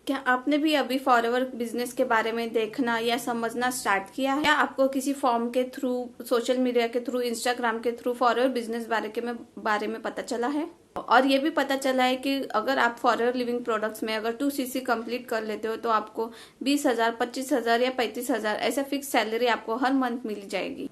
क्या आपने भी अभी फॉरएवर बिजनेस के बारे में देखना या समझना स्टार्ट किया है? या आपको किसी फॉर्म के थ्रू, सोशल मीडिया के थ्रू, इंस्टाग्राम के थ्रू फॉरएवर बिजनेस बारे में पता चला है? और ये भी पता चला है कि अगर आप फॉरएवर लिविंग प्रोडक्ट्स में अगर 2cc कंप्लीट कर लेते हो तो आपको 20,000, 25,000 या 35,000 ऐसा फिक्स सैलरी आपको हर मंथ मिल जाएगी।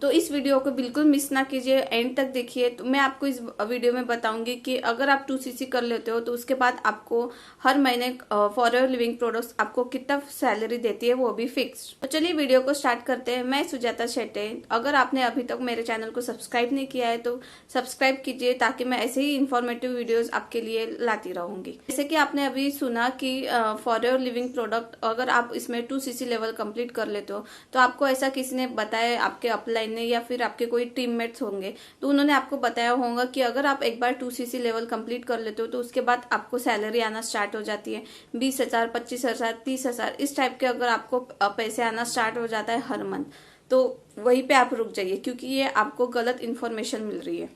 तो इस वीडियो को बिल्कुल मिस ना कीजिए, एंड तक देखिए। तो मैं आपको इस वीडियो में बताऊंगी कि अगर आप 2cc कर लेते हो तो उसके बाद आपको हर महीने फॉरएवर लिविंग प्रोडक्ट्स आपको कितना सैलरी देती है, वो भी फिक्स। तो चलिए वीडियो को स्टार्ट करते हैं। मैं सुजाता शेट्टे। अगर आपने अभी तक मेरे चैनल को सब्सक्राइब नहीं किया है तो सब्सक्राइब कीजिए, ताकि मैं ऐसे ही इन्फॉर्मेटिव वीडियोज आपके लिए लाती रहूंगी। जैसे कि आपने अभी सुना कि फॉरएवर लिविंग प्रोडक्ट अगर आप इसमें 2cc लेवल कंप्लीट कर लेते हो तो आपको ऐसा किसी ने बताया, आपके अपलाइन ने या फिर आपके कोई टीममेट्स होंगे तो उन्होंने आपको बताया होगा कि अगर आप एक बार 2cc लेवल कंप्लीट कर लेते हो तो उसके बाद आपको सैलरी आना स्टार्ट हो जाती है 20,000, 25,000, 30,000 इस टाइप के। अगर आपको पैसे आना स्टार्ट हो जाता है हर मंथ, तो वहीं पे आप रुक जाइए, क्योंकि ये आपको गलत इन्फॉर्मेशन मिल रही है।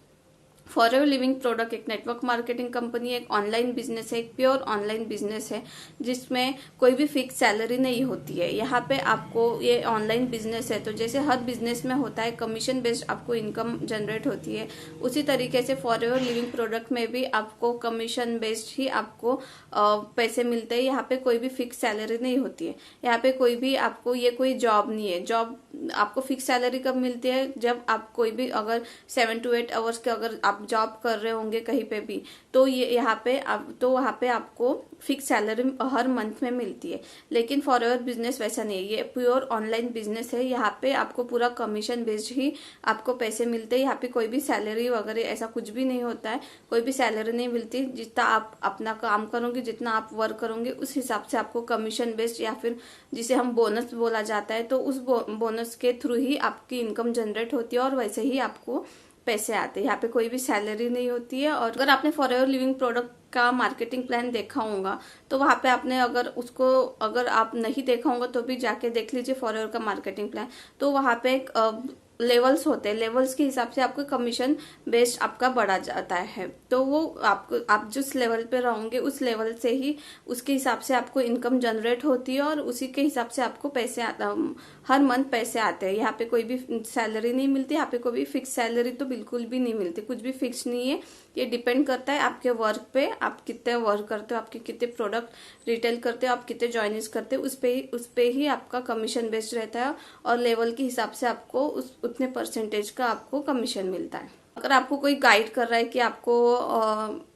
फॉरएवर लिविंग प्रोडक्ट एक नेटवर्क मार्केटिंग कंपनी है, एक ऑनलाइन बिजनेस है, एक प्योर ऑनलाइन बिजनेस है जिसमें कोई भी फिक्स सैलरी नहीं होती है। यहाँ पे आपको, ये ऑनलाइन बिजनेस है तो जैसे हर बिजनेस में होता है कमीशन बेस्ड आपको इनकम जनरेट होती है, उसी तरीके से फॉरएवर लिविंग प्रोडक्ट में भी आपको कमीशन बेस्ड ही आपको पैसे मिलते हैं। यहाँ पे कोई भी फिक्स सैलरी नहीं होती है। यहाँ पे कोई भी आपको, ये कोई जॉब नहीं है। जॉब आपको फिक्स सैलरी कब मिलती है? जब आप कोई भी अगर 7 to 8 आवर्स के अगर आप जॉब कर रहे होंगे कहीं पे भी, तो ये यहाँ पे वहाँ पे आपको फिक्स सैलरी हर मंथ में मिलती है। लेकिन फॉरएवर बिजनेस वैसा नहीं है, ये प्योर ऑनलाइन बिजनेस है। यहाँ पे आपको पूरा कमीशन बेस्ड ही आपको पैसे मिलते हैं। यहाँ पे कोई भी सैलरी वगैरह ऐसा कुछ भी नहीं होता है, कोई भी सैलरी नहीं मिलती। जितना आप अपना काम करोगे, जितना आप वर्क करोगे, उस हिसाब से आपको कमीशन बेस्ड या फिर जिसे हम बोनस बोला जाता है, तो उस बोनस के थ्रू ही आपकी इनकम जनरेट होती है और वैसे ही आपको पैसे आते हैं। यहाँ पे कोई भी सैलरी नहीं होती है। और अगर आपने फॉरएवर लिविंग प्रोडक्ट का मार्केटिंग प्लान देखा होगा तो वहाँ पे आपने अगर आप नहीं देखा होगा तो भी जाके देख लीजिए फॉरएवर का मार्केटिंग प्लान। तो वहाँ पे एक लेवल्स होते हैं, लेवल्स के हिसाब से आपको कमीशन बेस्ड आपका बढ़ा जाता है। तो वो आप जिस लेवल पे रहोगे उस लेवल से ही, उसके हिसाब से आपको इनकम जनरेट होती है और उसी के हिसाब से आपको पैसे हर मंथ पैसे आते हैं। यहाँ पे कोई भी सैलरी नहीं मिलती, यहाँ पे कोई भी फिक्स सैलरी तो बिल्कुल भी नहीं मिलती, कुछ भी फिक्स नहीं है। ये डिपेंड करता है आपके वर्क पे, आप कितने वर्क करते हो, आपके कितने प्रोडक्ट रिटेल करते हो, आप कितने ज्वाइनिंग करते हो, उस पे ही आपका कमीशन बेस्ड रहता है। और लेवल के हिसाब से आपको उतने परसेंटेज का आपको कमीशन मिलता है। अगर आपको कोई गाइड कर रहा है कि आपको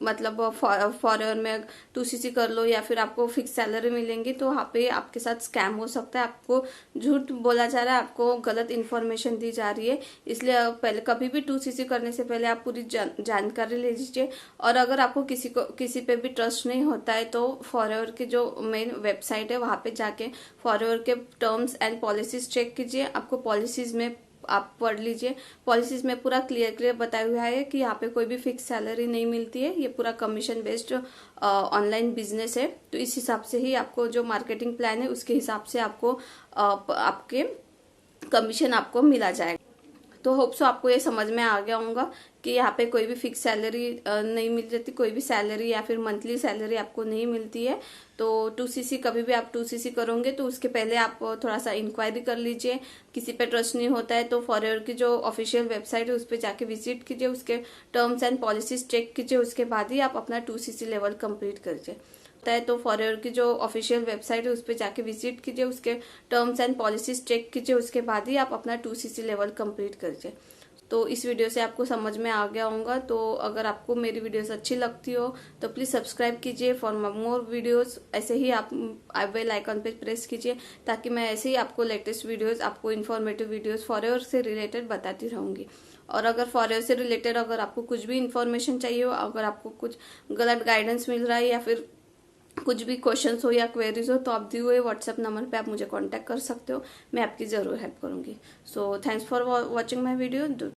मतलब फॉरएवर में 2cc कर लो या फिर आपको फिक्स सैलरी मिलेंगी, तो वहाँ पे आपके साथ स्कैम हो सकता है। आपको झूठ बोला जा रहा है, आपको गलत इन्फॉर्मेशन दी जा रही है। इसलिए पहले कभी भी 2cc करने से पहले आप पूरी जानकारी ले लीजिए। और अगर आपको किसी पे भी ट्रस्ट नहीं होता है तो फॉरएवर के जो मेन वेबसाइट है वहाँ पे जाके फॉरएवर के टर्म्स एंड पॉलिसीज चेक कीजिए। आपको पॉलिसीज में आप पढ़ लीजिए, पॉलिसीज में पूरा क्लियर बताया हुआ है कि यहाँ पे कोई भी फिक्स सैलरी नहीं मिलती है। ये पूरा कमीशन बेस्ड ऑनलाइन बिजनेस है। तो इस हिसाब से ही आपको जो मार्केटिंग प्लान है उसके हिसाब से आपको आपके कमीशन आपको मिला जाएगा। तो होप सो आपको ये समझ में आ गया होगा कि यहाँ पे कोई भी फिक्स सैलरी नहीं मिल जाती, कोई भी सैलरी या फिर मंथली सैलरी आपको नहीं मिलती है। तो 2cc कभी भी आप 2cc करोगे तो उसके पहले आप थोड़ा सा इंक्वायरी कर लीजिए। किसी पे ट्रस्ट नहीं होता है तो फॉरएवर की जो ऑफिशियल वेबसाइट है उस पर जाके विजिट कीजिए, उसके टर्म्स एंड पॉलिसीज चेक कीजिए, उसके बाद ही आप अपना 2cc लेवल कंप्लीट कीजिए। है तो फॉरएवर की जो ऑफिशियल वेबसाइट है उस पर जाके विजिट कीजिए, उसके टर्म्स एंड पॉलिसीज चेक कीजिए, उसके बाद ही आप अपना 2cc लेवल कंप्लीट कीजिए। तो इस वीडियो से आपको समझ में आ गया होगा। तो अगर आपको मेरी वीडियोस अच्छी लगती हो तो प्लीज सब्सक्राइब कीजिए फॉर मोर वीडियोस। ऐसे ही आप बेल आइकन पे प्रेस कीजिए ताकि मैं ऐसे ही आपको लेटेस्ट वीडियोस, आपको इन्फॉर्मेटिव वीडियोस फॉरएवर से रिलेटेड बताती रहूंगी। और अगर फॉरएवर से रिलेटेड अगर आपको कुछ भी इन्फॉर्मेशन चाहिए हो, अगर आपको कुछ गलत गाइडेंस मिल रहा है या फिर कुछ भी क्वेश्चंस हो या क्वेरीज हो, तो आप दिए हुए व्हाट्सएप नंबर पे आप मुझे कांटेक्ट कर सकते हो, मैं आपकी ज़रूर हेल्प करूंगी। So thanks for watching my video.